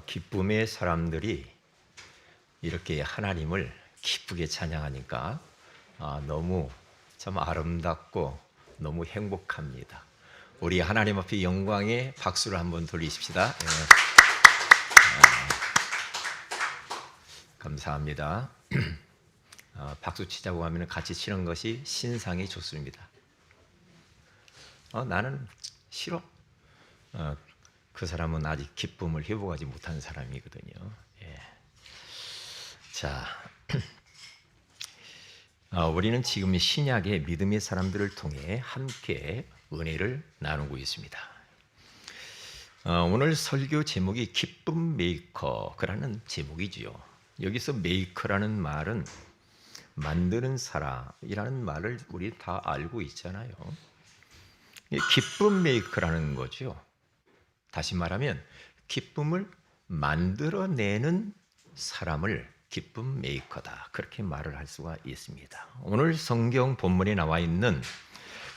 기쁨의 사람들이 이렇게 하나님을 기쁘게 찬양하니까 너무 참 아름답고 너무 행복합니다. 우리 하나님 앞에 영광의 박수를 한번 돌리십시다. 감사합니다. 박수 치자고 하면 같이 치는 것이 신상이 좋습니다. 나는 싫어. 그 사람은 아직 기쁨을 회복하지 못한 사람이거든요. 자, 우리는 지금 신약의 믿음의 사람들을 통해 함께 은혜를 나누고 있습니다. 오늘 설교 제목이 기쁨 메이커라는 제목이지요. 여기서 메이커라는 말은 만드는 사람이라는 말을 우리 다 알고 있잖아요. 기쁨 메이커라는 거죠. 다시 말하면 기쁨을 만들어내는 사람을 기쁨 메이커다, 그렇게 말을 할 수가 있습니다. 오늘 성경 본문에 나와 있는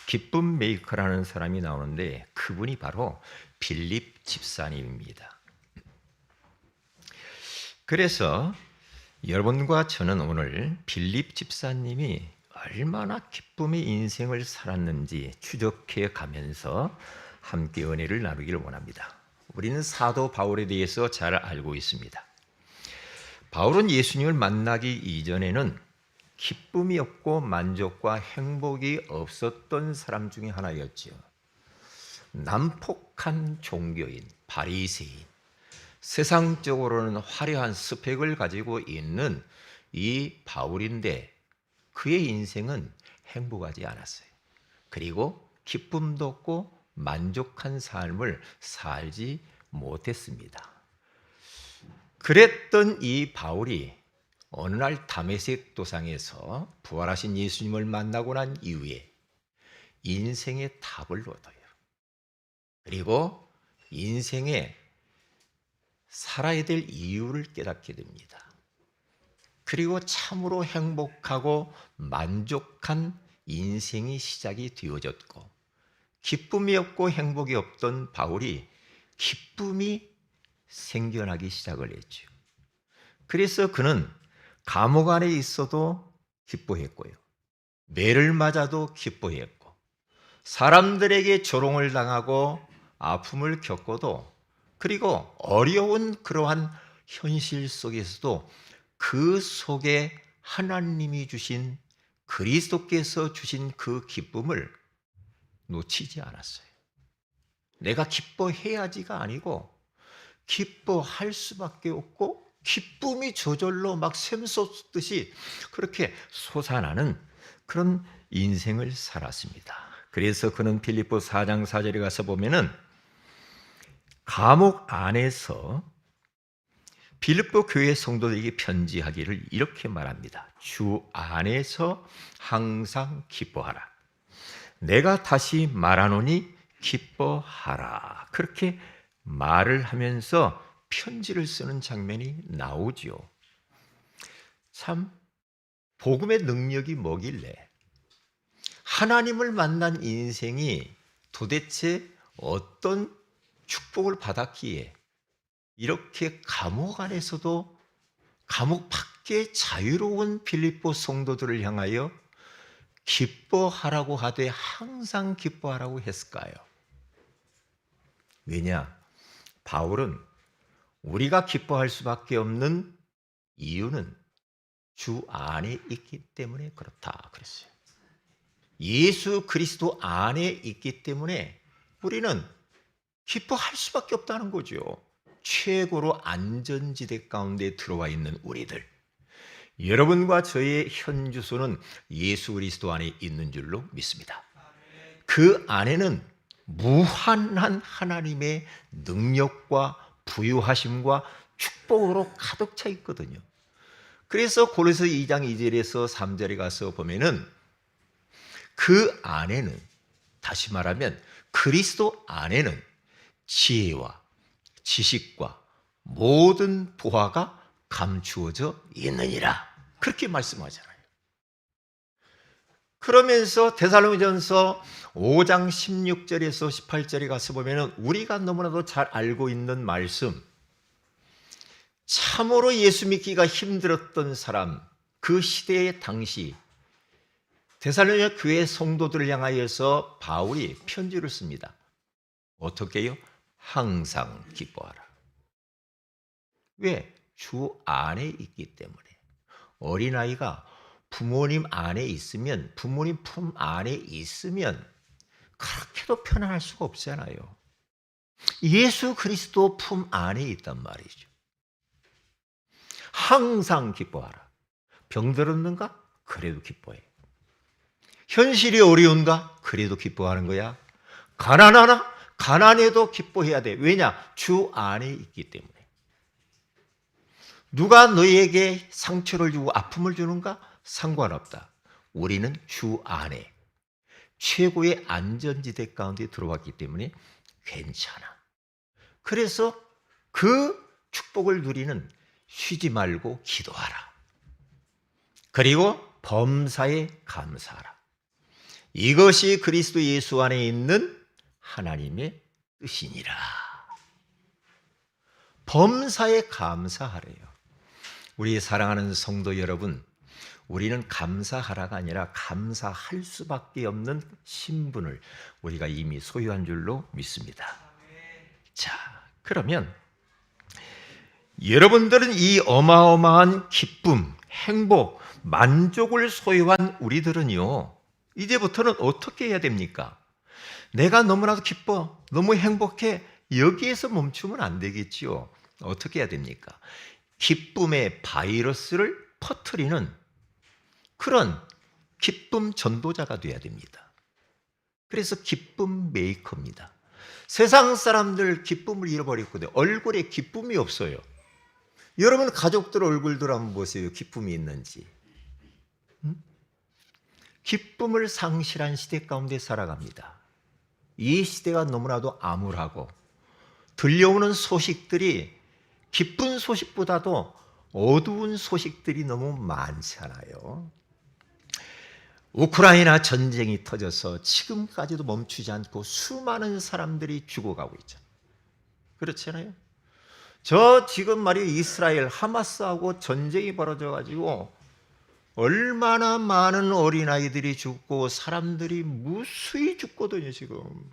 기쁨 메이커라는 사람이 나오는데 그분이 바로 빌립 집사님입니다. 그래서 여러분과 저는 오늘 빌립 집사님이 얼마나 기쁨의 인생을 살았는지 추적해 가면서 함께 은혜를 나누기를 원합니다. 우리는 사도 바울에 대해서 잘 알고 있습니다. 바울은 예수님을 만나기 이전에는 기쁨이 없고 만족과 행복이 없었던 사람 중에 하나였지요. 난폭한 종교인, 바리새인, 세상적으로는 화려한 스펙을 가지고 있는 이 바울인데 그의 인생은 행복하지 않았어요. 그리고 기쁨도 없고 만족한 삶을 살지 못했습니다. 그랬던 이 바울이 어느 날 다메섹 도상에서 부활하신 예수님을 만나고 난 이후에 인생의 답을 얻어요. 그리고 인생에 살아야 될 이유를 깨닫게 됩니다. 그리고 참으로 행복하고 만족한 인생이 시작이 되어졌고, 기쁨이 없고 행복이 없던 바울이 기쁨이 생겨나기 시작을 했죠. 그래서 그는 감옥 안에 있어도 기뻐했고요, 매를 맞아도 기뻐했고, 사람들에게 조롱을 당하고 아픔을 겪어도, 그리고 어려운 그러한 현실 속에서도 그 속에 하나님이 주신, 그리스도께서 주신 그 기쁨을 놓치지 않았어요. 내가 기뻐해야지가 아니고 기뻐할 수밖에 없고, 기쁨이 저절로 막 샘솟듯이 그렇게 솟아나는 그런 인생을 살았습니다. 그래서 그는 빌립보 4장 4절에 가서 보면은 감옥 안에서 빌립보 교회 성도들에게 편지하기를 이렇게 말합니다. 주 안에서 항상 기뻐하라. 내가 다시 말하노니 기뻐하라. 그렇게 말을 하면서 편지를 쓰는 장면이 나오죠. 참 복음의 능력이 뭐길래, 하나님을 만난 인생이 도대체 어떤 축복을 받았기에 이렇게 감옥 안에서도 감옥 밖에 자유로운 빌립보 성도들을 향하여 기뻐하라고 하되 항상 기뻐하라고 했을까요? 왜냐? 바울은 우리가 기뻐할 수밖에 없는 이유는 주 안에 있기 때문에 그렇다 그랬어요. 예수 그리스도 안에 있기 때문에 우리는 기뻐할 수밖에 없다는 거죠. 최고로 안전지대 가운데 들어와 있는 우리들, 여러분과 저의 현 주소는 예수 그리스도 안에 있는 줄로 믿습니다. 그 안에는 무한한 하나님의 능력과 부유하심과 축복으로 가득 차 있거든요. 그래서 고린도서 2장 2절에서 3절에 가서 보면은 그 안에는, 다시 말하면 그리스도 안에는 지혜와 지식과 모든 보화가 감추어져 있느니라, 그렇게 말씀하잖아요. 그러면서 데살로니가전서 5장 16절에서 18절에 가서 보면은 우리가 너무나도 잘 알고 있는 말씀, 참으로 예수 믿기가 힘들었던 사람, 그 시대의 당시 데살로니가 교회 성도들을 향하여서 바울이 편지를 씁니다. 어떻게요? 항상 기뻐하라. 왜? 주 안에 있기 때문에. 어린아이가 부모님 안에 있으면, 부모님 품 안에 있으면 그렇게도 편안할 수가 없잖아요. 예수 그리스도 품 안에 있단 말이죠. 항상 기뻐하라. 병들었는가? 그래도 기뻐해. 현실이 어려운가? 그래도 기뻐하는 거야. 가난하나? 가난해도 기뻐해야 돼. 왜냐? 주 안에 있기 때문에. 누가 너희에게 상처를 주고 아픔을 주는가? 상관없다. 우리는 주 안에 최고의 안전지대 가운데 들어왔기 때문에 괜찮아. 그래서 그 축복을 누리는 쉬지 말고 기도하라. 그리고 범사에 감사하라. 이것이 그리스도 예수 안에 있는 하나님의 뜻이니라. 범사에 감사하래요. 우리 사랑하는 성도 여러분, 우리는 감사하라가 아니라 감사할 수밖에 없는 신분을 우리가 이미 소유한 줄로 믿습니다. 자, 그러면 여러분들은 이 어마어마한 기쁨, 행복, 만족을 소유한 우리들은요, 이제부터는 어떻게 해야 됩니까? 내가 너무나도 기뻐, 너무 행복해, 여기에서 멈추면 안 되겠지요. 어떻게 해야 됩니까? 기쁨의 바이러스를 퍼뜨리는 그런 기쁨 전도자가 돼야 됩니다. 그래서 기쁨 메이커입니다. 세상 사람들 기쁨을 잃어버렸거든요. 얼굴에 기쁨이 없어요. 여러분 가족들 얼굴들 한번 보세요. 기쁨이 있는지. 기쁨을 상실한 시대 가운데 살아갑니다. 이 시대가 너무나도 암울하고 들려오는 소식들이 기쁜 소식보다도 어두운 소식들이 너무 많잖아요. 우크라이나 전쟁이 터져서 지금까지도 멈추지 않고 수많은 사람들이 죽어가고 있잖아요. 그렇잖아요. 저 지금 말이에요. 이스라엘 하마스하고 전쟁이 벌어져가지고 얼마나 많은 어린아이들이 죽고 사람들이 무수히 죽거든요, 지금.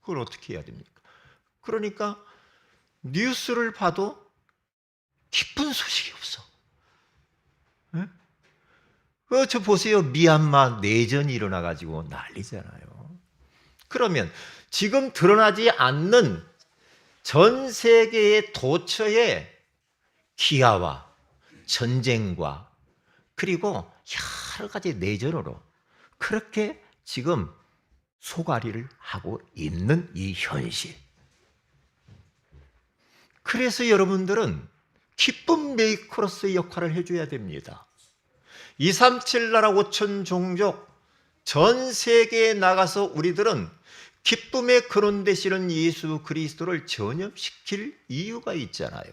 그걸 어떻게 해야 됩니까? 그러니까 뉴스를 봐도 기쁜 소식이 없어. 저 보세요. 미얀마 내전이 일어나가지고 난리잖아요. 그러면 지금 드러나지 않는 전 세계의 도처의 기아와 전쟁과 그리고 여러 가지 내전으로 그렇게 지금 소가리를 하고 있는 이 현실. 그래서 여러분들은 기쁨 메이커로서의 역할을 해줘야 됩니다. 237 나라 5천 종족 전 세계에 나가서 우리들은 기쁨의 근원 되시는 예수 그리스도를 전염시킬 이유가 있잖아요.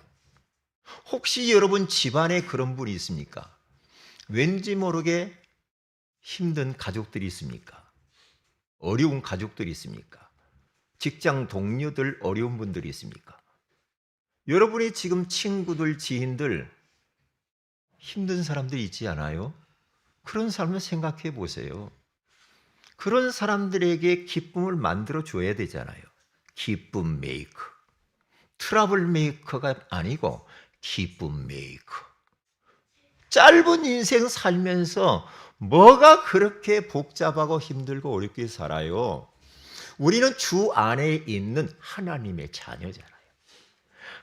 혹시 여러분 집안에 그런 분이 있습니까? 왠지 모르게 힘든 가족들이 있습니까? 어려운 가족들이 있습니까? 직장 동료들 어려운 분들이 있습니까? 여러분이 지금 친구들, 지인들 힘든 사람들이 있지 않아요? 그런 사람을 생각해 보세요. 그런 사람들에게 기쁨을 만들어 줘야 되잖아요. 기쁨 메이커. 트러블 메이커가 아니고 기쁨 메이커. 짧은 인생 살면서 뭐가 그렇게 복잡하고 힘들고 어렵게 살아요? 우리는 주 안에 있는 하나님의 자녀잖아요.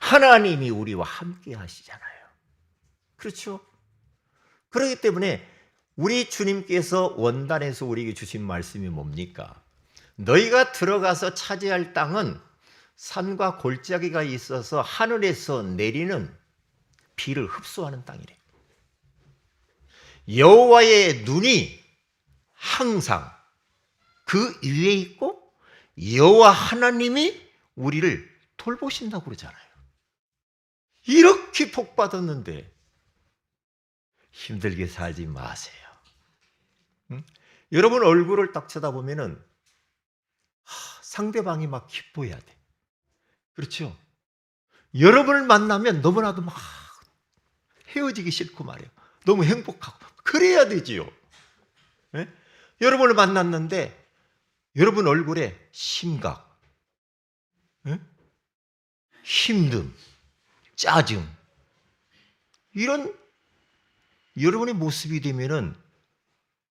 하나님이 우리와 함께 하시잖아요. 그렇죠? 그렇기 때문에 우리 주님께서 원단에서 우리에게 주신 말씀이 뭡니까? 너희가 들어가서 차지할 땅은 산과 골짜기가 있어서 하늘에서 내리는 비를 흡수하는 땅이래. 여호와의 눈이 항상 그 위에 있고 여호와 하나님이 우리를 돌보신다고 그러잖아요. 이렇게 복 받았는데 힘들게 살지 마세요. 응? 여러분 얼굴을 딱 쳐다보면은 상대방이 막 기뻐해야 돼. 그렇죠? 여러분을 만나면 너무나도 막 헤어지기 싫고 말이에요. 너무 행복하고 그래야 되지요. 예? 여러분을 만났는데 여러분 얼굴에 심각, 예? 힘듦, 짜증 이런 여러분의 모습이 되면은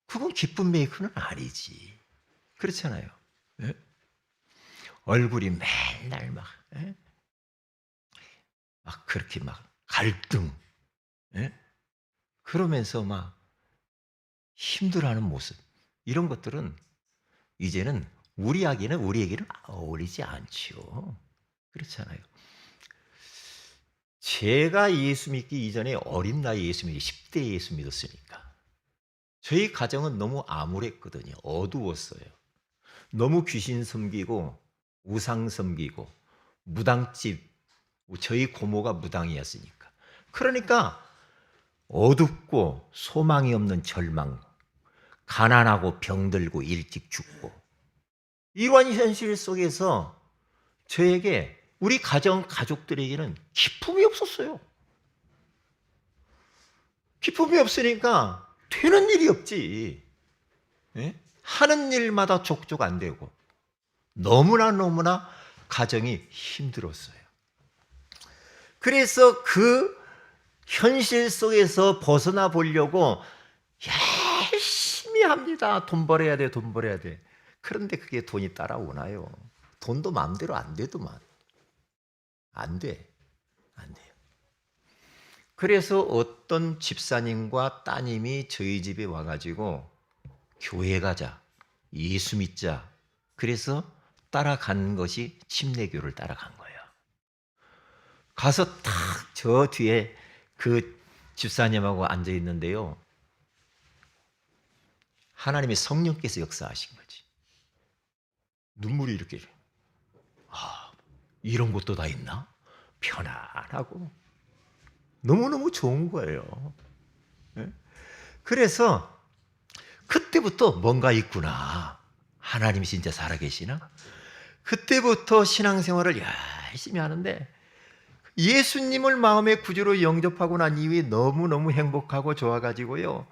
그건 기쁨 메이커는 아니지. 그렇잖아요. 예? 얼굴이 맨날 막, 예? 막 그렇게 막 갈등, 예? 그러면서 막 힘들어하는 모습 이런 것들은 이제는 우리에게는 어울리지 않지요. 그렇잖아요. 제가 예수 믿기 이전에 어린 나이 예수 믿기 10대 예수 믿었으니까 저희 가정은 너무 암울했거든요. 어두웠어요. 너무 귀신 섬기고 우상 섬기고 무당집 저희 고모가 무당이었으니까. 그러니까 어둡고 소망이 없는 절망, 가난하고 병들고 일찍 죽고 이러한 현실 속에서 저에게 우리 가족들에게는 기쁨이 없었어요. 기쁨이 없으니까 되는 일이 없지. 예? 하는 일마다 족족 안 되고 너무나 가정이 힘들었어요. 그래서 그 현실 속에서 벗어나 보려고 열심히 합니다. 돈 벌어야 돼, 돈 벌어야 돼. 그런데 그게 돈이 따라오나요? 돈도 마음대로 안 되더만. 안 돼. 안 돼요. 그래서 어떤 집사님과 따님이 저희 집에 와가지고 교회 가자, 예수 믿자. 그래서 따라간 것이 침례교를 따라간 거예요. 가서 탁 저 뒤에 그 집사님하고 앉아 있는데요. 하나님의 성령께서 역사하신 거지. 눈물이 이렇게 이런 것도 다 있나? 편안하고 너무너무 좋은 거예요. 네? 그래서 그때부터 뭔가 있구나. 하나님이 진짜 살아계시나? 그때부터 신앙생활을 열심히 하는데 예수님을 마음의 구주로 영접하고 난 이후에 너무너무 행복하고 좋아가지고요.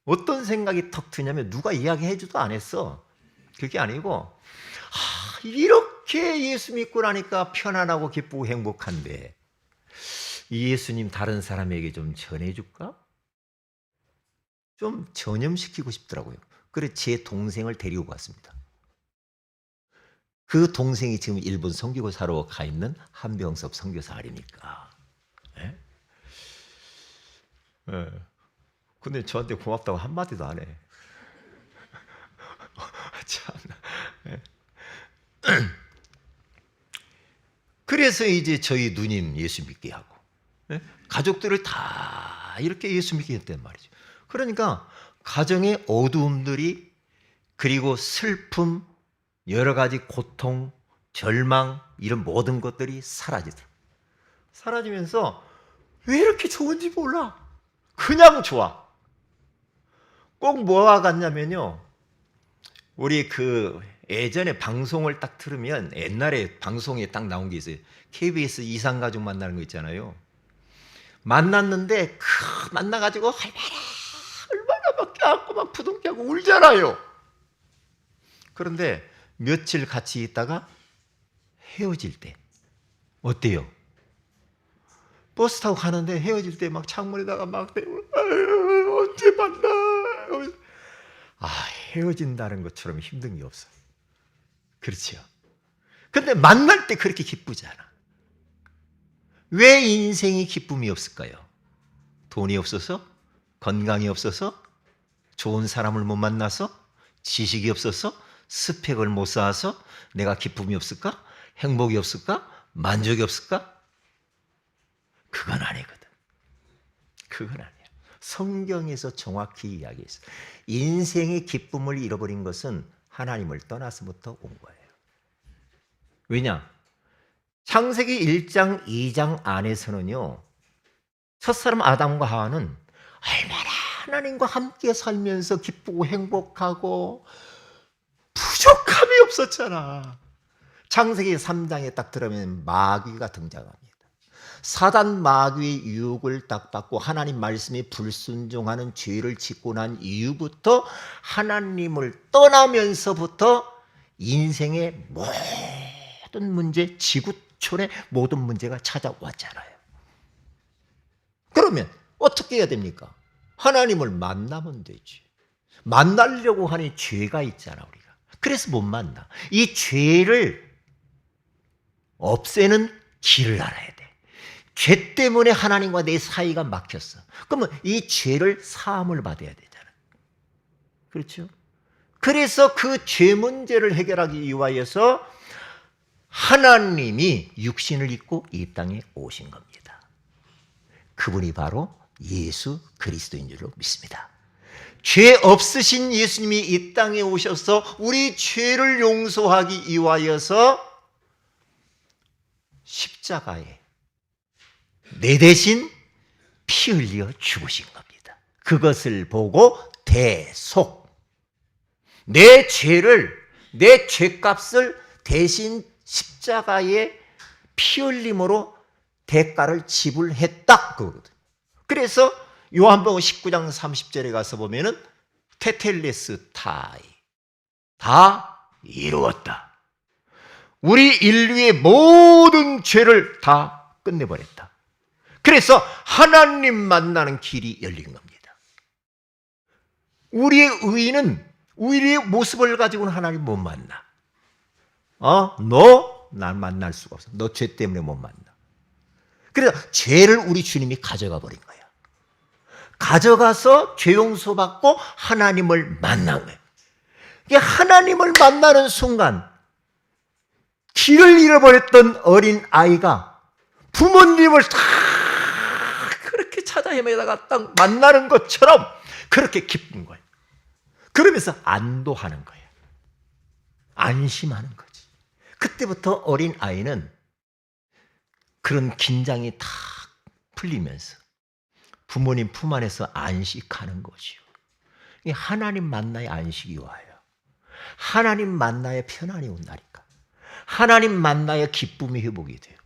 어떤 생각이 턱 트냐면 누가 이야기해줘도 안 했어. 그게 아니고 이렇게 예수 믿고 나니까 편안하고 기쁘고 행복한데 이 예수님 다른 사람에게 좀 전해줄까? 좀 전염시키고 싶더라고요. 그래서 제 동생을 데리고 갔습니다. 그 동생이 지금 일본 선교사로 가 있는 한병섭 선교사 아닙니까? 예? 예. 근데 저한테 고맙다고 한마디도 안 해. 참나. 예. 그래서 이제 저희 누님 예수 믿게 하고, 예? 가족들을 다 이렇게 예수 믿게 했단 말이죠. 그러니까 가정의 어두움들이 그리고 슬픔, 여러 가지 고통, 절망 이런 모든 것들이 사라지더라고요. 사라지면서 왜 이렇게 좋은지 몰라. 그냥 좋아. 꼭 뭐와 같냐면요. 우리 그 예전에 방송을 딱 틀으면 옛날에 방송에 딱 나온 게 있어요. KBS 이상가족 만나는 거 있잖아요. 만났는데 만나가지고 얼마나 막 껴안고 막 부둥켜하고 울잖아요. 그런데 며칠 같이 있다가 헤어질 때 어때요? 버스 타고 가는데 헤어질 때 막 창문에다가 막 대고 언제 만나? 헤어진다는 것처럼 힘든 게 없어요. 그렇죠. 근데 만날 때 그렇게 기쁘지 않아. 왜 인생이 기쁨이 없을까요? 돈이 없어서? 건강이 없어서? 좋은 사람을 못 만나서? 지식이 없어서? 스펙을 못 쌓아서? 내가 기쁨이 없을까? 행복이 없을까? 만족이 없을까? 그건 아니거든. 그건 아니야. 성경에서 정확히 이야기했어. 인생의 기쁨을 잃어버린 것은 하나님을 떠나서부터 온 거예요. 왜냐? 창세기 1장, 2장 안에서는요. 첫사람 아담과 하와는 얼마나 하나님과 함께 살면서 기쁘고 행복하고 부족함이 없었잖아. 창세기 3장에 딱 들어가면 마귀가 등장합니다. 사단 마귀의 유혹을 딱 받고 하나님 말씀에 불순종하는 죄를 짓고 난 이후부터 하나님을 떠나면서부터 인생의 모든 문제, 지구촌의 모든 문제가 찾아왔잖아요. 그러면 어떻게 해야 됩니까? 하나님을 만나면 되지. 만나려고 하니 죄가 있잖아, 우리가. 그래서 못 만나. 이 죄를 없애는 길을 알아야 돼. 죄 때문에 하나님과 내 사이가 막혔어. 그러면 이 죄를 사함을 받아야 되잖아. 그렇죠? 그래서 그 죄 문제를 해결하기 위하여서 하나님이 육신을 입고 이 땅에 오신 겁니다. 그분이 바로 예수 그리스도인 줄로 믿습니다. 죄 없으신 예수님이 이 땅에 오셔서 우리 죄를 용서하기 위하여서 십자가에 내 대신 피 흘려 죽으신 겁니다. 그것을 보고 대속, 내 죄를, 내 죄값을 대신 십자가에 피 흘림으로 대가를 지불했다 그거거든. 그래서 요한복음 19장 30절에 가서 보면은 테텔레스타이, 다 이루었다. 우리 인류의 모든 죄를 다 끝내버렸다. 그래서 하나님 만나는 길이 열린 겁니다. 우리의 의인은 우리의 모습을 가지고는 하나님 못 만나. 너 난 만날 수가 없어. 너 죄 때문에 못 만나. 그래서 죄를 우리 주님이 가져가 버린 거야. 가져가서 죄 용서받고 하나님을 만난 거예요. 하나님을 만나는 순간 길을 잃어버렸던 어린 아이가 부모님을 다 그렇게 찾아 헤매다가 딱 만나는 것처럼 그렇게 기쁜 거예요. 그러면서 안도하는 거예요. 안심하는 거지. 그때부터 어린 아이는 그런 긴장이 다 풀리면서 부모님 품 안에서 안식하는 거지요. 하나님 만나야 안식이 와요. 하나님 만나야 편안이 온다니까. 하나님 만나야 기쁨이 회복이 돼요.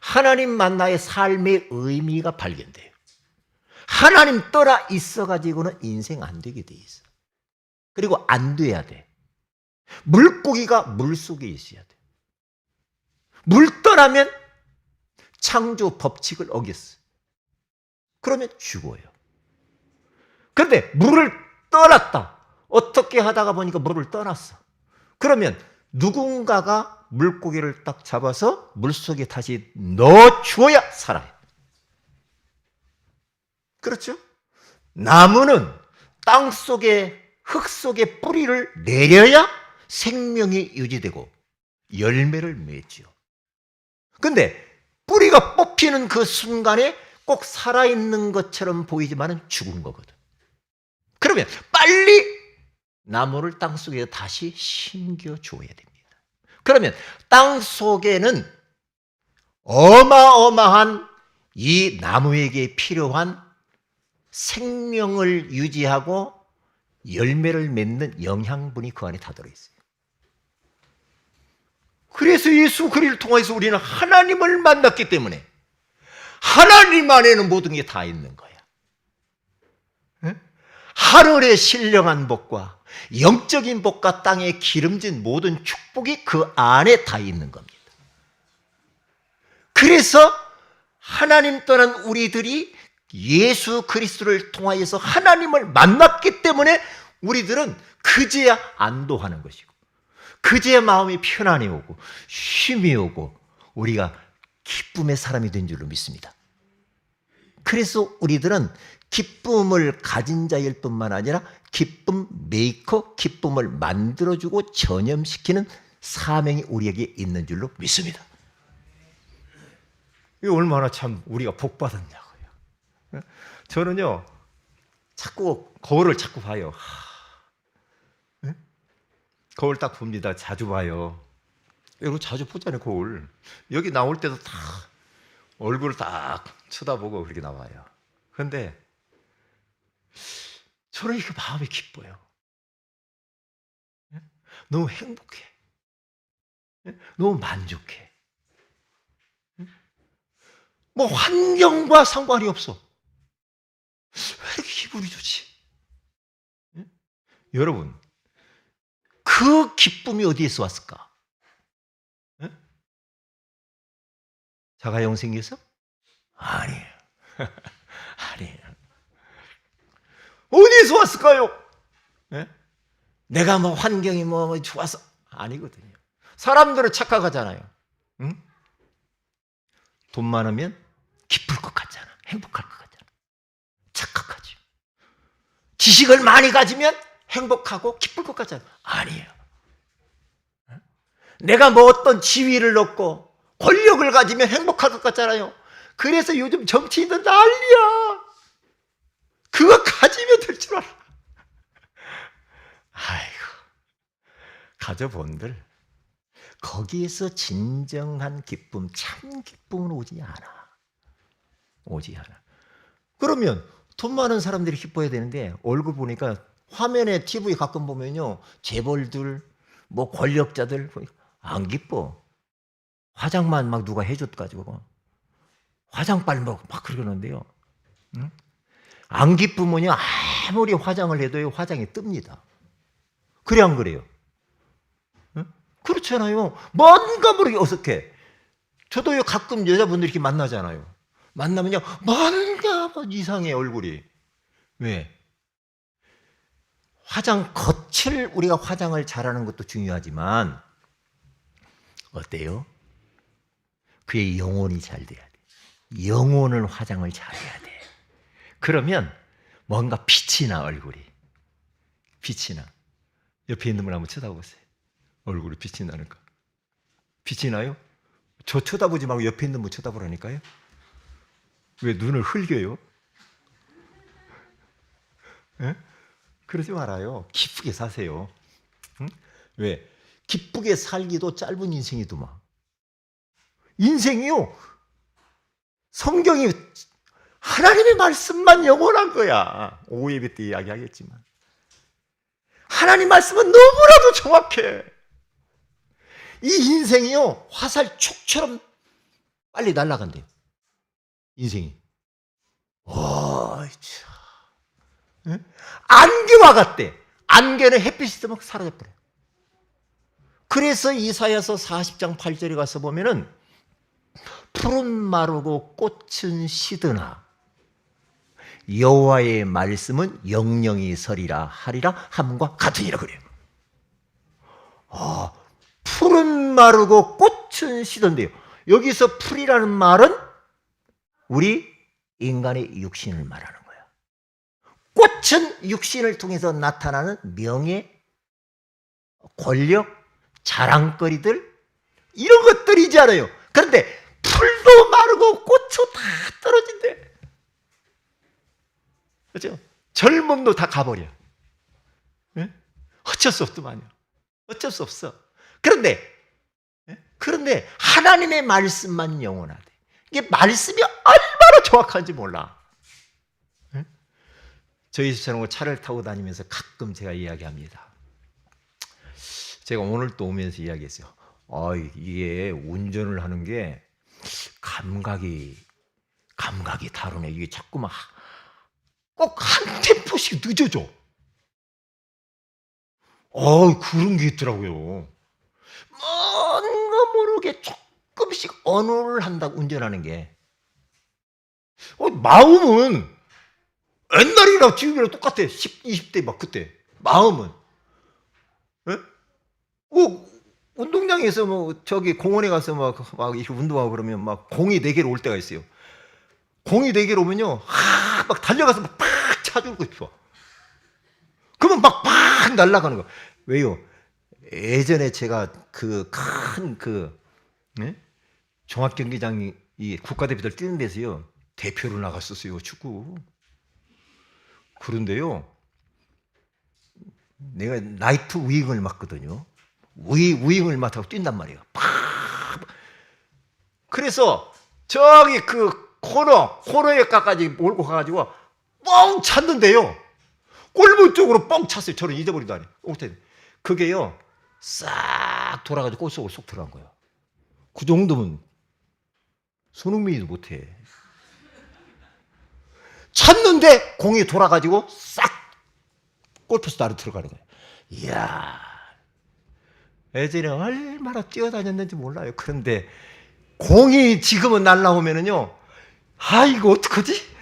하나님 만나야 삶의 의미가 발견돼요. 하나님 떠나 있어가지고는 인생 안 되게 돼 있어. 그리고 안 돼야 돼. 물고기가 물속에 있어야 돼. 물 떠나면 창조 법칙을 어겼어. 그러면 죽어요. 그런데 물을 떠났다. 어떻게 하다가 보니까 물을 떠났어. 그러면 누군가가 물고기를 딱 잡아서 물속에 다시 넣어주어야 살아요. 그렇죠? 나무는 땅 속에 흙 속에 뿌리를 내려야 생명이 유지되고 열매를 맺죠. 근데 뿌리가 뽑히는 그 순간에 꼭 살아있는 것처럼 보이지만 죽은 거거든. 그러면 빨리 나무를 땅 속에 다시 심겨줘야 됩니다. 그러면 땅 속에는 어마어마한 이 나무에게 필요한 생명을 유지하고 열매를 맺는 영양분이 그 안에 다 들어있어요. 그래서 예수 그리스도를 통해서 우리는 하나님을 만났기 때문에 하나님 안에는 모든 게 다 있는 거야. 하늘의 신령한 복과 영적인 복과 땅에 기름진 모든 축복이 그 안에 다 있는 겁니다. 그래서 하나님 떠난 우리들이 예수 그리스도를 통하여서 하나님을 만났기 때문에 우리들은 그제야 안도하는 것이고 그제야 마음이 편안해 오고 쉼이 오고 우리가 기쁨의 사람이 된 줄로 믿습니다. 그래서 우리들은 기쁨을 가진 자일 뿐만 아니라 기쁨 메이커, 기쁨을 만들어주고 전염시키는 사명이 우리에게 있는 줄로 믿습니다. 이거 얼마나 참 우리가 복 받았냐고요. 저는요 자꾸 거울을 자꾸 봐요. 거울 딱 봅니다. 자주 봐요. 여러분 자주 보잖아요. 거울. 여기 나올 때도 다 얼굴을 딱 쳐다보고 그렇게 나와요. 그런데 저는 이렇게 마음이 기뻐요. 너무 행복해. 너무 만족해. 뭐 환경과 상관이 없어. 왜 이렇게 기분이 좋지? 예? 여러분, 그 기쁨이 어디에서 왔을까? 예? 자가용생에서? 아니에요. 아니에요. 어디에서 왔을까요? 예? 내가 뭐 환경이 뭐 좋아서 아니거든요. 사람들은 착각하잖아요. 응? 돈 많으면 기쁠 것 같잖아. 행복할 것 같잖아. 착각하죠. 지식을 많이 가지면 행복하고 기쁠 것 같잖아. 아니에요. 내가 뭐 어떤 지위를 얻고 권력을 가지면 행복할 것 같잖아요. 그래서 요즘 정치인들 난리야. 그거 가지면 될 줄 알아. 아이고, 가져본들 거기에서 진정한 기쁨, 참 기쁨은 오지 않아. 오지 않아. 그러면 돈 많은 사람들이 기뻐야 되는데 얼굴 보니까 화면에 TV 가끔 보면요, 재벌들, 뭐 권력자들 안 기뻐. 화장만 막 누가 해줬가지고 화장빨 막 그러는데요. 응? 안 기쁘면요, 아무리 화장을 해도요, 화장이 뜹니다. 그래 안 그래요? 응? 그렇잖아요. 뭔가 모르게 어색해. 저도요, 가끔 여자분들 이렇게 만나잖아요. 만나면요, 뭔가 이상해, 얼굴이. 왜? 화장 겉을, 우리가 화장을 잘하는 것도 중요하지만 어때요? 그의 영혼이 잘 돼야 돼. 영혼을 화장을 잘해야 돼. 그러면 뭔가 빛이 나, 얼굴이. 빛이 나. 옆에 있는 분 한번 쳐다보세요. 얼굴이 빛이 나는 거. 빛이 나요? 저 쳐다보지 말고 옆에 있는 분 쳐다보라니까요. 왜 눈을 흘겨요? 에? 그러지 말아요. 기쁘게 사세요. 응? 왜? 기쁘게 살기도 짧은 인생이더만. 인생이요, 성경이 하나님의 말씀만 영원한 거야. 오예배 때 이야기하겠지만 하나님 말씀은 너무나도 정확해. 이 인생이요, 화살촉처럼 빨리 날아간대요. 인생이. 와, 참. 안개와 같대. 안개는 햇빛이 있으면 사라져버려요. 그래서 이사야서 40장 8절에 가서 보면은 푸른 마르고 꽃은 시드나 여호와의 말씀은 영영이 서리라 하리라 함과 같으니라 그래요. 아, 푸른 마르고 꽃은 시든데요. 여기서 풀이라는 말은 우리 인간의 육신을 말하는 거야. 꽃은 육신을 통해서 나타나는 명예, 권력, 자랑거리들, 이런 것들이지 않아요. 그런데 풀도 마르고 꽃도 다 떨어진대. 그렇죠? 젊음도 다 가버려. 네? 어쩔 수 없더만요. 어쩔 수 없어. 그런데 하나님의 말씀만 영원하대. 이게 말씀이 얼마나 정확한지 몰라. 네? 저희 집처럼 차를 타고 다니면서 가끔 제가 이야기합니다. 제가 오늘 또 오면서 이야기했어요. 이게 운전을 하는 게 감각이 다르네. 이게 자꾸만 꼭 한 템포씩 늦어져. 그런 게 있더라고요. 뭔가 모르게 조금씩 언어를 한다고, 운전하는 게. 마음은 옛날이랑 지금이랑 똑같아. 10, 20대 막 그때. 마음은. 예? 운동장에서 뭐 저기 공원에 가서 막 이렇게 운동하고 그러면 막 공이 4개로 올 때가 있어요. 공이 4개로 오면요, 막 달려가서 막 차주고 싶어. 그러면 막 날아가는 거. 왜요? 예전에 제가 그 큰 종합경기장, 이 국가대표들 뛰는 데서요, 대표로 나갔었어요, 축구. 그런데요, 내가 나이트 우잉을 맡거든요. 우잉을 맡아서 뛴단 말이에요. 그래서 저기 그 코너에까지 몰고 가가지고 뻥 찼는데요, 골문 쪽으로 뻥 찼어요. 저는 잊어버리다니. 그게요, 싹 돌아가지고 골 속으로 쏙 들어간 거예요. 그 정도면 손흥민이도 못해. 쳤는데 공이 돌아가지고 싹 골프스 나로 들어가는 거예요. 이야, 예전에 얼마나 뛰어다녔는지 몰라요. 그런데 공이 지금은 날라오면은요, 아, 이거 어떡하지?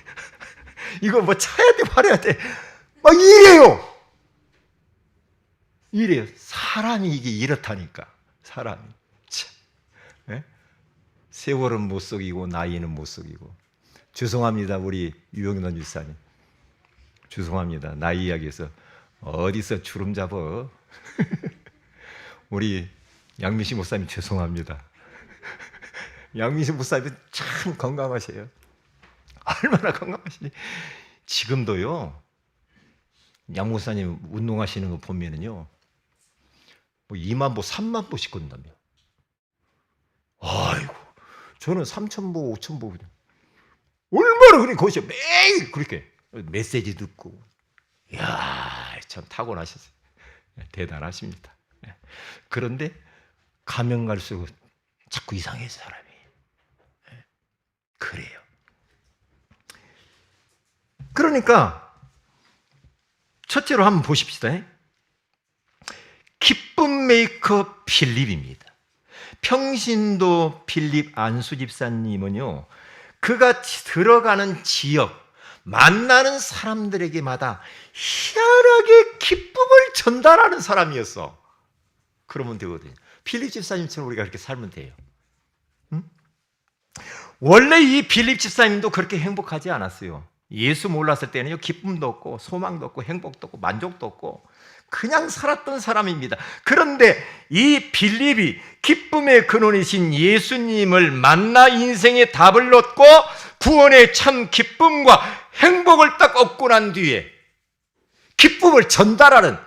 이거 뭐 차야 돼, 말아야 돼. 막 이래요. 이래요. 사람이 이게 이렇다니까. 사람이. 참. 네? 세월은 못 속이고 나이는 못 속이고. 죄송합니다, 우리 유영란 집사님. 죄송합니다. 나이 이야기해서 어디서 주름 잡어. 우리 양미식 목사님 죄송합니다. 양미식 목사님 참 건강하세요. 얼마나 건강하시니. 지금도요, 양 목사님 운동하시는 거 보면은요, 뭐 2만 보, 3만 보씩 걷는다며. 아이고, 저는 3,000보, 5,000보. 얼마나 그렇게 거시요. 매일 그렇게 메시지 듣고. 이야, 참 타고나셨어요. 대단하십니다. 그런데 가면 갈수록 자꾸 이상해져, 사람이. 그래요. 그러니까 첫째로 한번 보십시다. 기쁨 메이커 필립입니다. 평신도 필립 안수 집사님은요, 그가 들어가는 지역, 만나는 사람들에게마다 희한하게 기쁨을 전달하는 사람이었어. 그러면 되거든요. 필립 집사님처럼 우리가 그렇게 살면 돼요. 응? 원래 이 필립 집사님도 그렇게 행복하지 않았어요. 예수 몰랐을 때는요, 기쁨도 없고 소망도 없고 행복도 없고 만족도 없고 그냥 살았던 사람입니다. 그런데 이 빌립이 기쁨의 근원이신 예수님을 만나 인생의 답을 얻고 구원의 참 기쁨과 행복을 딱 얻고 난 뒤에 기쁨을 전달하는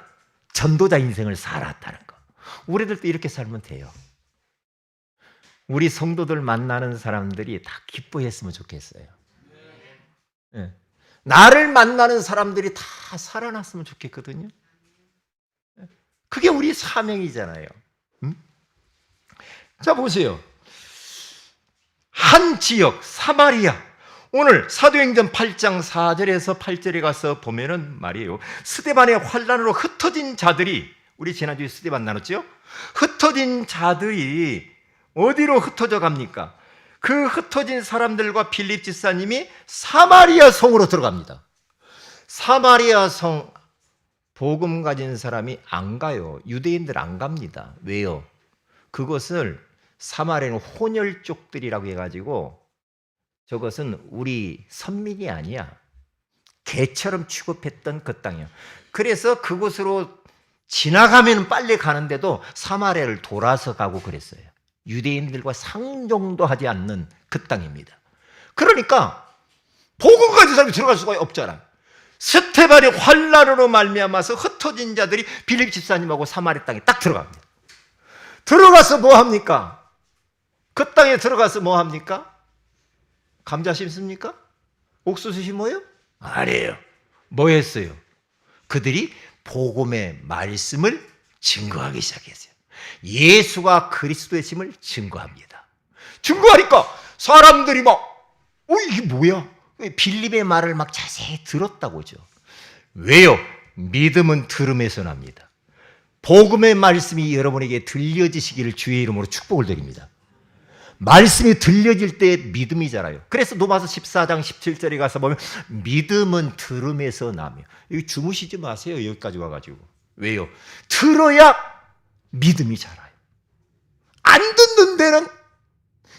전도자 인생을 살았다는 거. 우리들도 이렇게 살면 돼요. 우리 성도들 만나는 사람들이 다 기뻐했으면 좋겠어요. 네. 나를 만나는 사람들이 다 살아났으면 좋겠거든요. 그게 우리 사명이잖아요. 자, 보세요. 한 지역, 사마리아. 오늘 사도행전 8장 4절에서 8절에 가서 보면은 말이에요. 스데반의 환난으로 흩어진 자들이, 우리 지난주에 스데반 나눴죠? 흩어진 자들이 어디로 흩어져 갑니까? 그 흩어진 사람들과 필립 집사님이 사마리아 성으로 들어갑니다. 사마리아 성, 복음 가진 사람이 안 가요. 유대인들 안 갑니다. 왜요? 그것을 사마리아는 혼혈족들이라고 해가지고 저것은 우리 선민이 아니야. 개처럼 취급했던 그 땅이야. 그래서 그곳으로 지나가면 빨리 가는데도 사마리아를 돌아서 가고 그랬어요. 유대인들과 상종도 하지 않는 그 땅입니다. 그러니까 복음 가진 사람이 들어갈 수가 없잖아. 스데반의 환난으로 말미암아서 흩어진 자들이 빌립 집사님하고 사마리아 땅에 딱 들어갑니다. 들어가서 뭐 합니까? 그 땅에 들어가서 뭐 합니까? 감자 심습니까? 옥수수 심어요? 아니에요. 뭐 했어요? 그들이 복음의 말씀을 증거하기 시작했어요. 예수가 그리스도의 심을 증거합니다. 증거하니까 사람들이 막 이게 뭐야? 빌립의 말을 막 자세히 들었다고죠. 왜요? 믿음은 들음에서 납니다. 복음의 말씀이 여러분에게 들려지시기를 주의 이름으로 축복을 드립니다. 말씀이 들려질 때 믿음이 자라요. 그래서 로마서 14장 17절에 가서 보면 믿음은 들음에서 나며. 여기 주무시지 마세요. 여기까지 와가지고. 왜요? 들어야 믿음이 자라요. 안 듣는 데는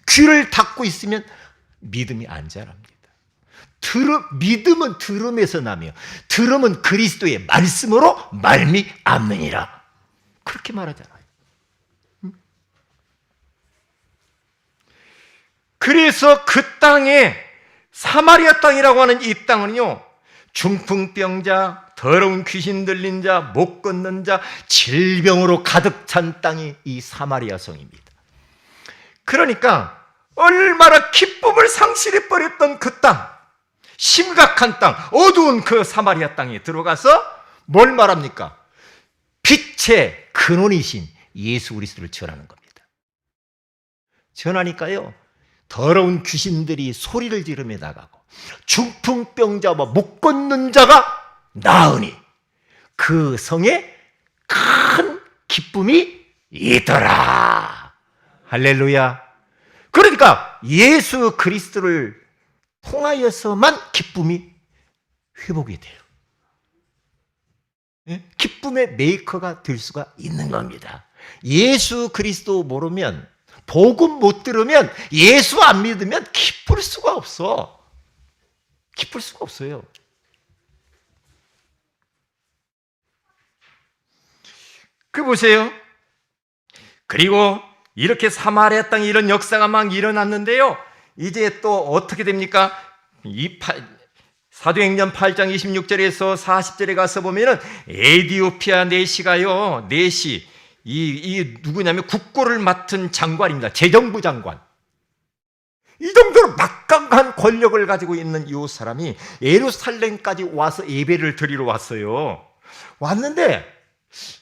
귀를 닫고 있으면 믿음이 안 자랍니다. 믿음은 들음에서 나며 들음은 그리스도의 말씀으로 말미암느니라. 그렇게 말하잖아요. 그래서 그 땅에 사마리아 땅이라고 하는 이 땅은요, 중풍병자, 더러운 귀신 들린 자, 못 걷는 자, 질병으로 가득 찬 땅이 이 사마리아 성입니다. 그러니까 얼마나 기쁨을 상실해 버렸던 그 땅, 심각한 땅, 어두운 그 사마리아 땅에 들어가서 뭘 말합니까? 빛의 근원이신 예수 그리스도를 전하는 겁니다. 전하니까요, 더러운 귀신들이 소리를 지르며 나가고 중풍병자와 못 걷는 자가 나으니 그 성에 큰 기쁨이 있더라. 할렐루야. 그러니까 예수 그리스도를 통하여서만 기쁨이 회복이 돼요. 기쁨의 메이커가 될 수가 있는 겁니다. 예수 그리스도 모르면, 복음 못 들으면, 예수 안 믿으면 기쁠 수가 없어. 기쁠 수가 없어요. 그 보세요. 그리고 이렇게 사마리아 땅에 이런 역사가 막 일어났는데요. 이제 또 어떻게 됩니까? 사도행전 8장 26절에서 40절에 가서 보면은 에디오피아 내시가요. 내시 이 누구냐면 국고를 맡은 장관입니다. 재정부 장관. 이 정도로 막강한 권력을 가지고 있는 이 사람이 예루살렘까지 와서 예배를 드리러 왔어요. 왔는데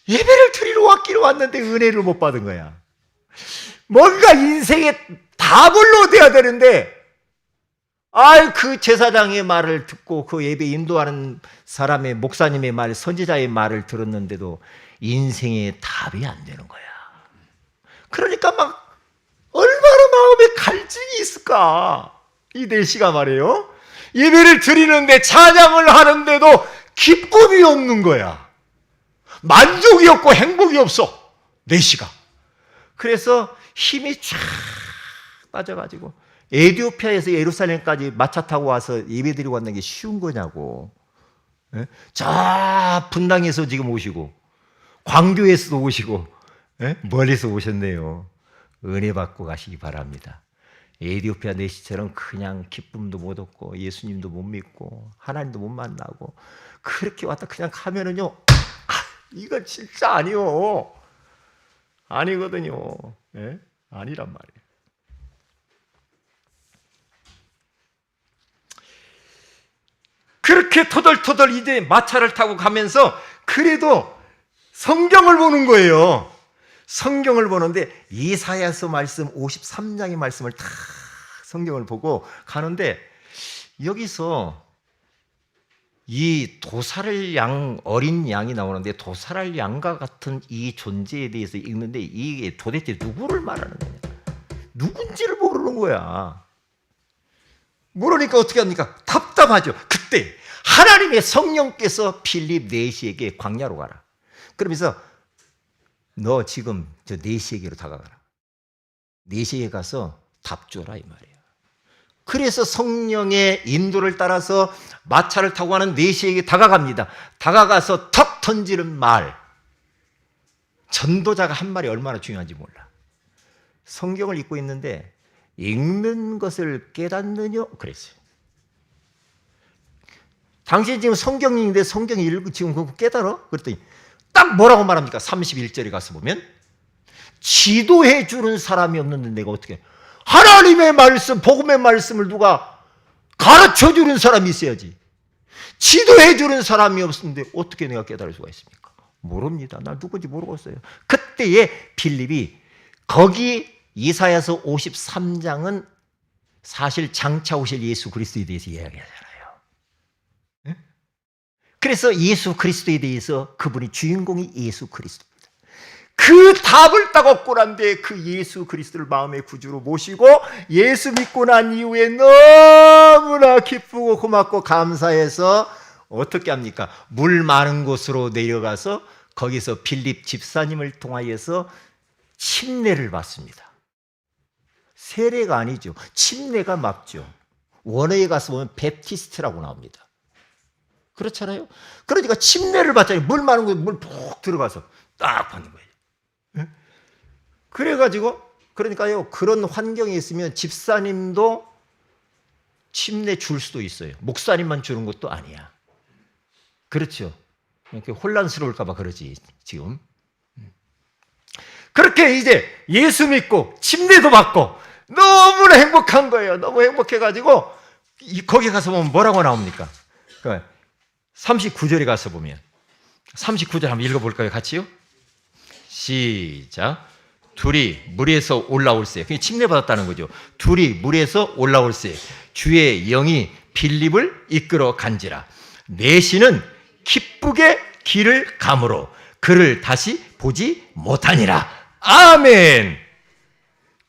예배를 드리러 왔는데 은혜를 못 받은 거야. 뭔가 인생에 답을 얻어야 되는데, 그 제사장의 말을 듣고 그 예배 인도하는 사람의 목사님의 말, 선지자의 말을 들었는데도 인생에 답이 안 되는 거야. 그러니까 막 얼마나 마음에 갈증이 있을까. 이 내시가 말이에요. 예배를 드리는데, 찬양을 하는데도 기쁨이 없는 거야. 만족이 없고 행복이 없어, 내시가. 그래서 힘이 쫙 빠져가지고 에티오피아에서 예루살렘까지 마차 타고 와서 예배드리고 왔는 게 쉬운 거냐고. 저 분당에서 지금 오시고 광교에서도 오시고 멀리서 오셨네요. 은혜 받고 가시기 바랍니다. 에티오피아 내시처럼 그냥 기쁨도 못 얻고 예수님도 못 믿고 하나님도 못 만나고 그렇게 왔다 그냥 가면은요, 이건 진짜 아니요. 아니거든요. 아니란 말이에요. 그렇게 터덜터덜 이제 마차를 타고 가면서 그래도 성경을 보는 거예요. 성경을 보는데 이사야서 말씀 53장의 말씀을 다 성경을 보고 가는데, 여기서 이 도살할 양, 어린 양이 나오는데 도살할 양과 같은 이 존재에 대해서 읽는데 이게 도대체 누구를 말하는 거냐? 누군지를 모르는 거야. 모르니까 어떻게 합니까? 답답하죠. 그때 하나님의 성령께서 필립 내시에게 광야로 가라. 그러면서 너 지금 저 내시에게로 다가가라. 내시에 가서 답 줘라 이 말이에요. 그래서 성령의 인도를 따라서 마차를 타고 가는 내시에게 다가갑니다. 다가가서 턱 던지는 말. 전도자가 한 말이 얼마나 중요한지 몰라. 성경을 읽고 있는데 읽는 것을 깨닫느냐? 그랬어요. 당신 지금 성경 읽는데 성경 읽고 지금 그거 깨달아? 그랬더니 딱 뭐라고 말합니까? 31절에 가서 보면 지도해 주는 사람이 없는데 내가 어떻게, 하나님의 말씀, 복음의 말씀을 누가 가르쳐 주는 사람이 있어야지. 지도해 주는 사람이 없는데 어떻게 내가 깨달을 수가 있습니까? 모릅니다. 나 누군지 모르겠어요. 그때에 필립이, 거기 이사야서 53장은 사실 장차 오실 예수 그리스도에 대해서 이야기하잖아요. 그래서 예수 그리스도에 대해서 그분이 주인공이 예수 그리스도입니다. 그 답을 딱 얻고 난 뒤에 그 예수 그리스도를 마음의 구주로 모시고 예수 믿고 난 이후에 너무나 기쁘고 고맙고 감사해서 어떻게 합니까? 물 많은 곳으로 내려가서 거기서 빌립 집사님을 통하여서 침례를 받습니다. 세례가 아니죠. 침례가 맞죠. 원어에 가서 보면 베프티스트라고 나옵니다. 그렇잖아요. 그러니까 침례를 받잖아요. 물 많은 곳에 물 푹 들어가서 딱 받는 거예요. 그래가지고 그러니까요, 그런 환경에 있으면 집사님도 침례 줄 수도 있어요. 목사님만 주는 것도 아니야. 그렇죠. 이렇게 혼란스러울까 봐 그러지 지금. 그렇게 이제 예수 믿고 침례도 받고 너무나 행복한 거예요. 너무 행복해가지고 거기 가서 보면 뭐라고 나옵니까? 39절에 가서 보면 39절 한번 읽어볼까요? 같이요? 시작. 둘이 물에서 올라올세. 그게 침례받았다는 거죠. 둘이 물에서 올라올세. 주의 영이 빌립을 이끌어 간지라. 내시는 기쁘게 길을 가므로 그를 다시 보지 못하니라. 아멘.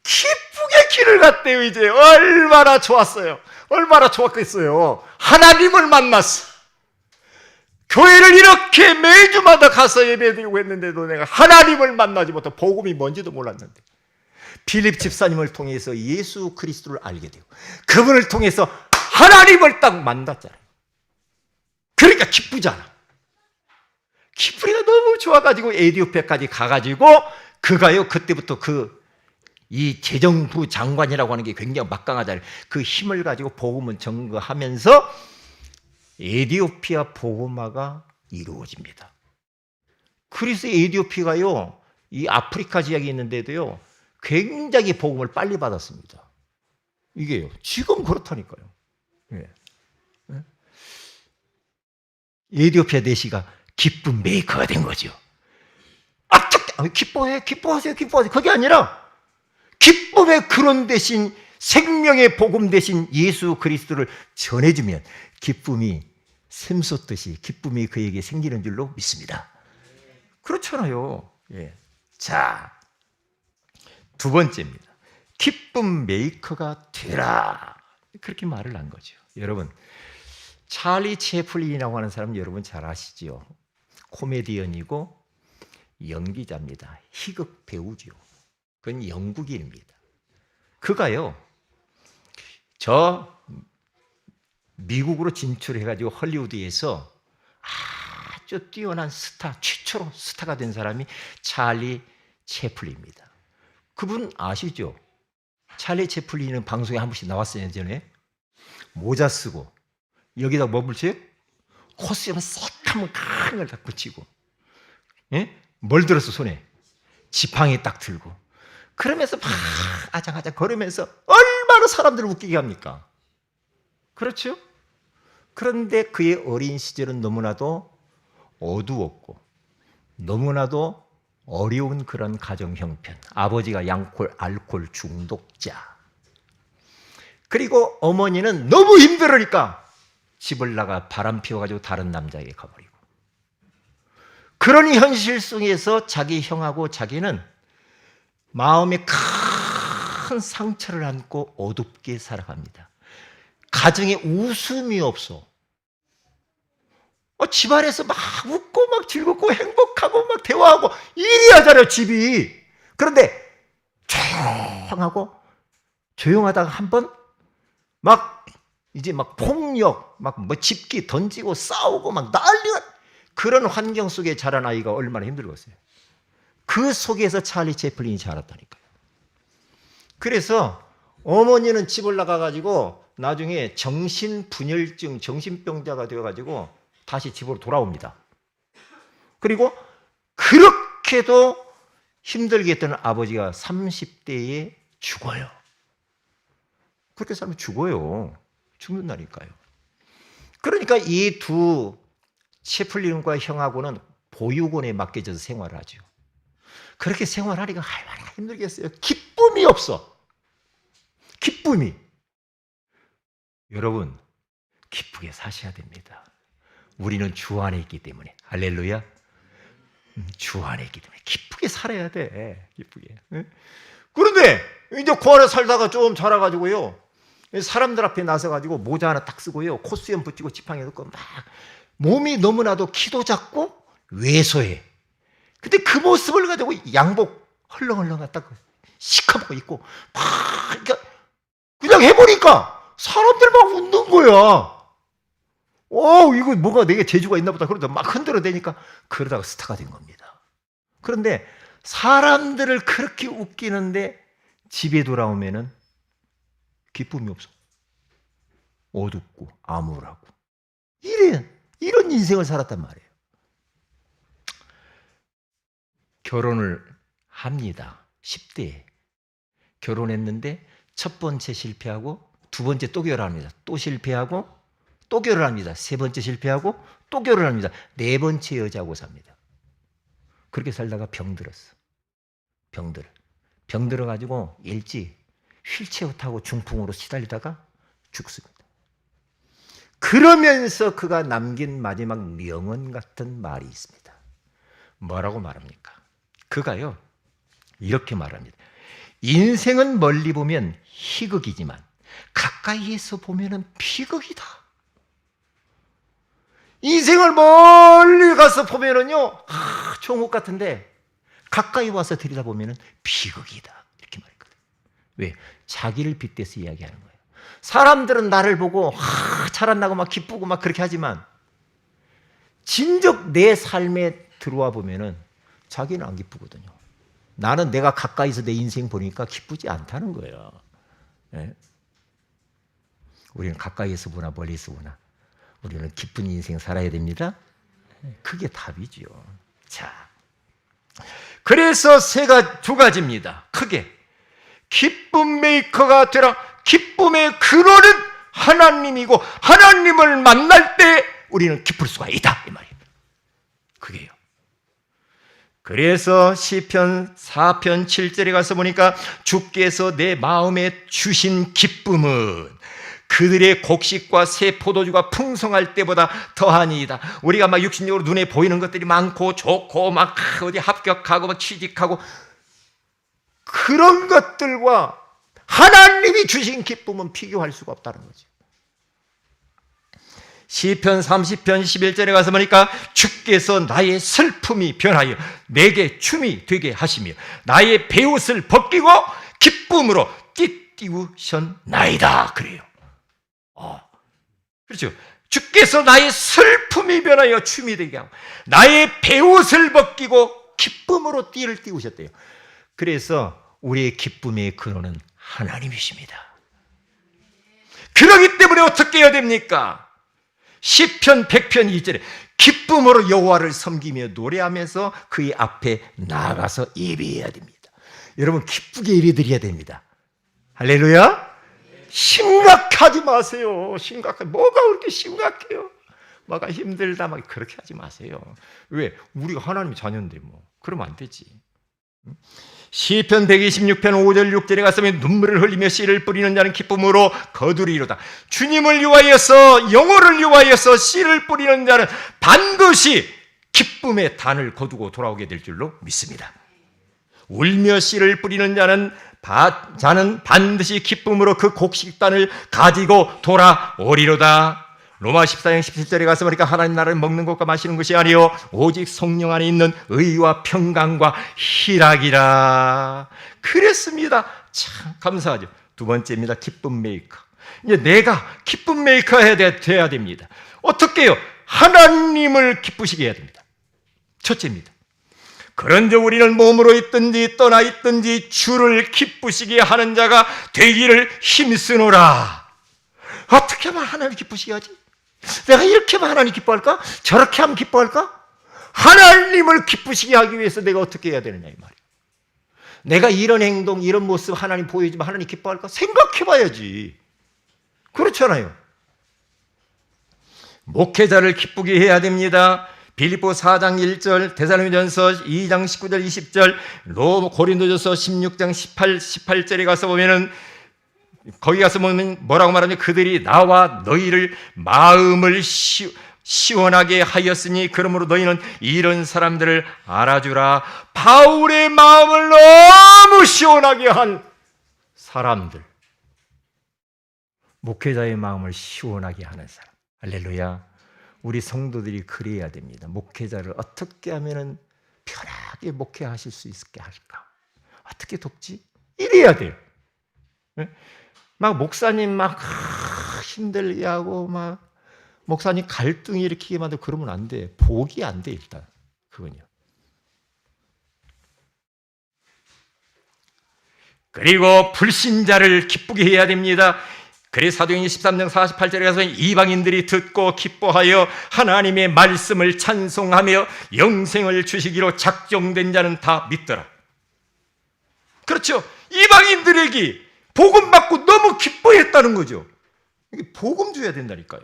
기쁘게 길을 갔대요. 이제 얼마나 좋았어요. 얼마나 좋았겠어요. 하나님을 만났어. 교회를 이렇게 매주마다 가서 예배드리고 했는데도 내가 하나님을 만나지 못하고 복음이 뭔지도 몰랐는데 빌립 집사님을 통해서 예수 그리스도를 알게 되고 그분을 통해서 하나님을 딱 만났잖아요. 그러니까 기쁘잖아. 기쁘리가 너무 좋아가지고 에디오피아까지 가가지고 그가요 그때부터 이 재정부 장관이라고 하는 게 굉장히 막강하잖아요. 그 힘을 가지고 복음을 전거하면서 에디오피아 복음화가 이루어집니다. 그래서 에디오피아가요 이 아프리카 지역에 있는데도요 굉장히 복음을 빨리 받았습니다. 이게요 지금 그렇다니까요. 예. 에디오피아 내시가 기쁨 메이커가 된 거죠. 기뻐하세요. 그게 아니라 기쁨의 근원 대신 생명의 복음 대신 예수 그리스도를 전해주면 기쁨이 샘솟듯이 기쁨이 그에게 생기는 줄로 믿습니다. 그렇잖아요. 예. 자, 두 번째입니다. 기쁨 메이커가 되라. 그렇게 말을 한 거죠. 여러분, 찰리 채플린이라고 하는 사람 여러분 잘 아시죠? 코미디언이고 연기자입니다. 희극 배우죠. 그건 영국인입니다. 그가요, 미국으로 진출해가지고 헐리우드에서 아주 뛰어난 스타, 최초로 스타가 된 사람이 찰리 채플린입니다. 그분 아시죠? 찰리 채플린은 방송에 한 번씩 나왔어요, 예전에. 모자 쓰고, 여기다 뭐 붙여요? 코스염 새까만 큰 걸 딱 붙이고, 예? 뭘 들었어, 손에? 지팡이 딱 들고. 그러면서 막 아장아장 걸으면서 얼마나 사람들을 웃기게 합니까? 그렇죠? 그런데 그의 어린 시절은 너무나도 어두웠고 너무나도 어려운 그런 가정 형편. 아버지가 알코올 중독자. 그리고 어머니는 너무 힘들으니까 집을 나가 바람 피워가지고 다른 남자에게 가버리고. 그런 현실 속에서 자기 형하고 자기는 마음에 큰 상처를 안고 어둡게 살아갑니다. 가정에 웃음이 없어. 집안에서 막 웃고 막 즐겁고 행복하고 막 대화하고 이리 하잖아요, 집이. 그런데 조용하다가 한번 막 이제 막 폭력, 막 뭐 집기 던지고 싸우고 막 난리가 그런 환경 속에 자란 아이가 얼마나 힘들겠어요. 그 속에서 찰리 채플린이 자랐다니까요. 그래서 어머니는 집을 나가가지고 나중에 정신분열증, 정신병자가 되어가지고 다시 집으로 돌아옵니다. 그리고 그렇게도 힘들게 했던 아버지가 30대에 죽어요. 그렇게 살면 죽어요. 죽는다니까요. 그러니까 이 두 채플린과 형하고는 보육원에 맡겨져서 생활을 하죠. 그렇게 생활하니까 얼마나 힘들겠어요. 기쁨이 없어. 기쁨이. 여러분, 기쁘게 사셔야 됩니다. 우리는 주 안에 있기 때문에. 할렐루야. 주 안에 있기 때문에 기쁘게 살아야 돼. 기쁘게. 그런데 이제 그 안에 살다가 좀 자라가지고요. 사람들 앞에 나서가지고 모자 하나 딱 쓰고요. 콧수염 붙이고 지팡이 넣고 막 몸이 너무나도 키도 작고 왜소해. 근데 그 모습을 가지고 양복 헐렁헐렁 딱 시커멓고 입고 막 그냥 해보니까 사람들 막 웃는 거야. 이거 뭐가 내게 재주가 있나 보다. 그러다 막 흔들어대니까 그러다가 스타가 된 겁니다. 그런데 사람들을 그렇게 웃기는데 집에 돌아오면은 기쁨이 없어. 어둡고 암울하고. 이런 인생을 살았단 말이에요. 결혼을 합니다. 10대에. 결혼했는데 첫 번째 실패하고 두 번째 또 결혼합니다. 또 실패하고 또 결혼합니다. 세 번째 실패하고 또 결혼합니다. 네 번째 여자하고 삽니다. 그렇게 살다가 병들었어. 병들어. 병 들어가지고 일찍 휠체어 타고 중풍으로 시달리다가 죽습니다. 그러면서 그가 남긴 마지막 명언 같은 말이 있습니다. 뭐라고 말합니까? 그가요, 이렇게 말합니다. 인생은 멀리 보면 희극이지만 가까이에서 보면 비극이다. 인생을 멀리 가서 보면은요, 종옥 같은데 가까이 와서 들여다보면 비극이다. 이렇게 말했거든요. 왜? 자기를 빗대서 이야기하는 거예요. 사람들은 나를 보고 잘한다고 막 기쁘고 막 그렇게 하지만 진즉 내 삶에 들어와 보면은 자기는 안 기쁘거든요. 나는 내가 가까이서 내 인생 보니까 기쁘지 않다는 거예요. 네? 우리는 가까이에서 보나 멀리서 보나 우리는 기쁜 인생 살아야 됩니다. 그게 답이죠. 자, 그래서 두 가지입니다. 크게 기쁨 메이커가 되라. 기쁨의 근원은 하나님이고 하나님을 만날 때 우리는 기쁠 수가 있다 이 말이에요. 그게요. 그래서 시편 4편 7절에 가서 보니까 주께서 내 마음에 주신 기쁨은 그들의 곡식과 새 포도주가 풍성할 때보다 더하니이다. 우리가 막 육신적으로 눈에 보이는 것들이 많고 좋고 막 어디 합격하고 막 취직하고 그런 것들과 하나님이 주신 기쁨은 비교할 수가 없다는 거죠. 시편 30편 11절에 가서 보니까 주께서 나의 슬픔이 변하여 내게 춤이 되게 하시며 나의 베옷을 벗기고 기쁨으로 띠띠우셨나이다. 그래요. 그렇죠. 주께서 나의 슬픔이 변하여 춤이 되게 하고 나의 베옷을 벗기고 기쁨으로 띠를 띠우셨대요. 그래서 우리의 기쁨의 근원은 하나님이십니다. 그렇기 때문에 어떻게 해야 됩니까? 시편 100편 2절에 기쁨으로 여호와를 섬기며 노래하면서 그의 앞에 나아가서 예배해야 됩니다. 여러분 기쁘게 예배드려야 됩니다. 할렐루야. 심각하지 마세요. 뭐가 그렇게 심각해요? 뭐가 힘들다 막 그렇게 하지 마세요. 왜? 우리가 하나님의 자녀인데 뭐 그러면 안 되지. 시편 126편 5절 6절에 가서 눈물을 흘리며 씨를 뿌리는 자는 기쁨으로 거두리로다. 주님을 위하여서 영혼을 위하여서 씨를 뿌리는 자는 반드시 기쁨의 단을 거두고 돌아오게 될 줄로 믿습니다. 울며 씨를 뿌리는 자는 반드시 기쁨으로 그 곡식단을 가지고 돌아오리로다. 로마 14장 17절에 가서 보니까 하나님 나라를 먹는 것과 마시는 것이 아니요 오직 성령 안에 있는 의와 평강과 희락이라. 그랬습니다. 참 감사하죠. 두 번째입니다. 기쁨 메이커. 이제 내가 기쁨 메이커 돼야 됩니다. 어떻게 해요? 하나님을 기쁘시게 해야 됩니다. 첫째입니다. 그런데 우리는 몸으로 있든지 떠나 있든지 주를 기쁘시게 하는 자가 되기를 힘쓰노라. 어떻게 하면 하나님을 기쁘시게 하지? 내가 이렇게 하면 하나님 기뻐할까? 저렇게 하면 기뻐할까? 하나님을 기쁘시게 하기 위해서 내가 어떻게 해야 되느냐 이 말이에요. 내가 이런 행동, 이런 모습 하나님 보여주면 하나님 기뻐할까? 생각해 봐야지. 그렇잖아요. 목회자를 기쁘게 해야 됩니다. 빌립보 4장 1절, 데살로니가전서 2장 19절 20절, 고린도전서 16장 18절에 가서 보면은 거기 가서 보면 뭐라고 말하냐? 그들이 나와 너희를 마음을 시원하게 하였으니 그러므로 너희는 이런 사람들을 알아주라. 바울의 마음을 너무 시원하게 한 사람들, 목회자의 마음을 시원하게 하는 사람. 할렐루야. 우리 성도들이 그래야 됩니다. 목회자를 어떻게 하면 편하게 목회하실 수 있게 할까? 어떻게 돕지? 이래야 돼요. 막 목사님 막 힘들게 하고 막 목사님 갈등 일으키게 만들고 그러면 안 돼. 복이 안 돼 일단. 그건요. 그리고 불신자를 기쁘게 해야 됩니다. 그래서 사도행전 13장 48절에 가서 이방인들이 듣고 기뻐하여 하나님의 말씀을 찬송하며 영생을 주시기로 작정된 자는 다 믿더라. 그렇죠. 이방인들에게 복음 받고 너무 기뻐했다는 거죠. 이게 복음 줘야 된다니까요.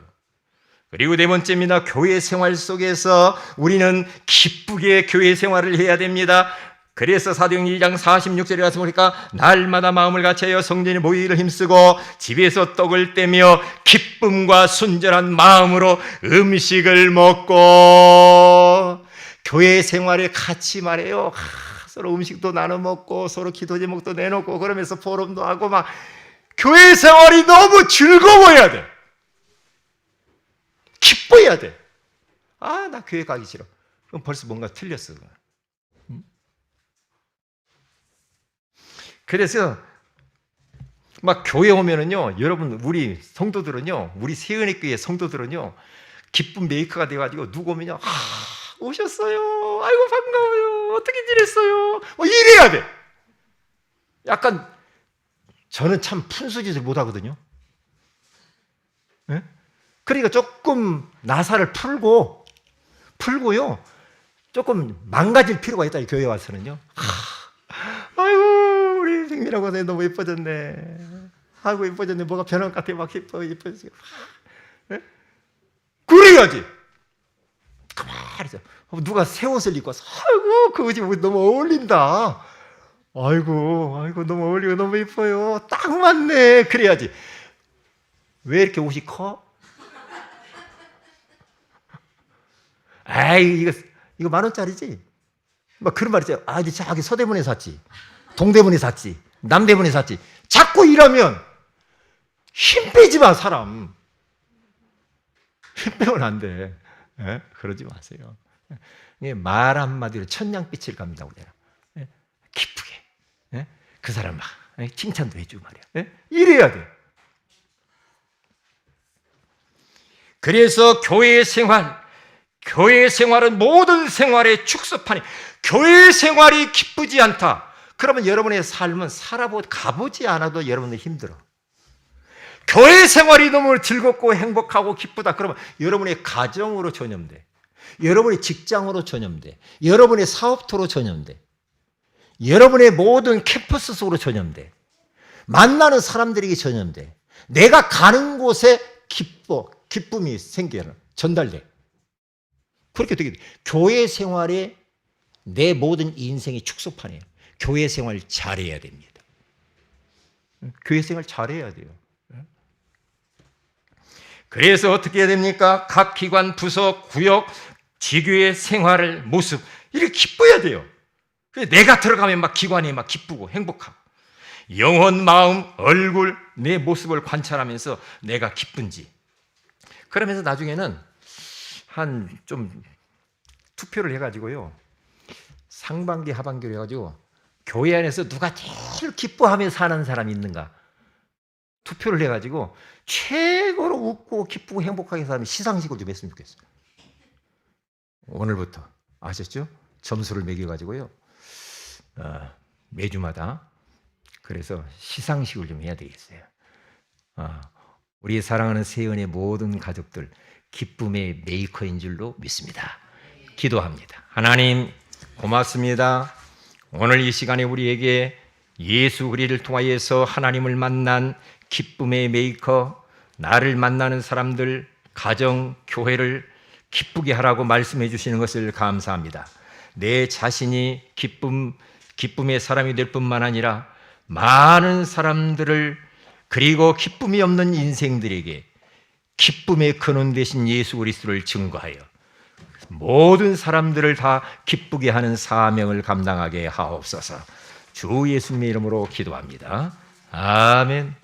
그리고 네 번째입니다. 교회 생활 속에서 우리는 기쁘게 교회 생활을 해야 됩니다. 그래서 사도행전 2장 46절에 가서 보니까 날마다 마음을 같이하여 성전에 모이기를 힘쓰고 집에서 떡을 떼며 기쁨과 순전한 마음으로 음식을 먹고, 교회 생활에 같이 말해요. 서로 음식도 나눠 먹고 서로 기도 제목도 내놓고 그러면서 포럼도 하고 막 교회 생활이 너무 즐거워야 돼. 기뻐야 돼. 아, 나 교회 가기 싫어. 그럼 벌써 뭔가 틀렸어. 그래서 막 교회 오면은요, 여러분, 우리 성도들은요, 우리 세은의 교회 성도들은요, 기쁨 메이커가 돼가지고 누구 오면요, 오셨어요. 아이고 반가워요. 어떻게 지냈어요? 이래야 돼. 약간 저는 참 푼수짓을 못하거든요. 네? 그러니까 조금 나사를 풀고요, 조금 망가질 필요가 있다. 이 교회 와서는요. 아이고 우리 생민하고 너무 예뻐졌네. 아이고 예뻐졌네. 뭐가 변한 것 같아. 막 예뻐졌어. 네? 그래야지. 가만히 있어. 누가 새 옷을 입고 와서 아이고 그 옷이 너무 어울린다. 아이고 너무 어울리고 너무 예뻐요. 딱 맞네. 그래야지. 왜 이렇게 옷이 커? 에이 이거 10,000원짜리지? 막 그런 말 있잖아요. 이제 저기 서대문에 샀지, 동대문에 샀지, 남대문에 샀지. 자꾸 이러면 힘 빼지 마. 사람 힘 빼면 안 돼. 예? 그러지 마세요. 말 한마디로 천냥빛을 갑니다. 우리가 기쁘게. 예? 그 사람 막 칭찬도 해주고 말이야. 예? 이래야 돼. 그래서 교회 생활은 모든 생활의 축소판이. 교회 생활이 기쁘지 않다. 그러면 여러분의 삶은 가보지 않아도 여러분은 힘들어. 교회 생활이 너무 즐겁고 행복하고 기쁘다. 그러면 여러분의 가정으로 전염돼. 여러분의 직장으로 전염돼. 여러분의 사업토로 전염돼. 여러분의 모든 캠퍼스 속으로 전염돼. 만나는 사람들에게 전염돼. 내가 가는 곳에 기쁨이 전달돼. 그렇게 되게 돼. 교회 생활에 내 모든 인생의 축소판이에요. 교회 생활 잘해야 됩니다. 교회 생활 잘해야 돼요. 그래서 어떻게 해야 됩니까? 각 기관, 부서, 구역, 지교의 생활을 모습 이렇게 기뻐야 돼요. 내가 들어가면 막 기관이 막 기쁘고 행복하고, 영혼, 마음, 얼굴, 내 모습을 관찰하면서 내가 기쁜지. 그러면서 나중에는 좀 투표를 해가지고요, 상반기 하반기로 해가지고 교회 안에서 누가 제일 기뻐하며 사는 사람이 있는가 투표를 해가지고 최고로 웃고 기쁘고 행복하게 사는 시상식을 좀 했으면 좋겠어요. 오늘부터 아셨죠? 점수를 매겨가지고요, 매주마다 그래서 시상식을 좀 해야 되겠어요. 우리 사랑하는 세연의 모든 가족들 기쁨의 메이커인 줄로 믿습니다. 기도합니다. 하나님 고맙습니다. 오늘 이 시간에 우리에게 예수 그리스도를 통하여서 하나님을 만난 기쁨의 메이커, 나를 만나는 사람들, 가정, 교회를 기쁘게 하라고 말씀해 주시는 것을 감사합니다. 내 자신이 기쁨의 사람이 될 뿐만 아니라 많은 사람들을, 그리고 기쁨이 없는 인생들에게 기쁨의 근원 되신 예수 그리스도를 증거하여 모든 사람들을 다 기쁘게 하는 사명을 감당하게 하옵소서. 주 예수님의 이름으로 기도합니다. 아멘.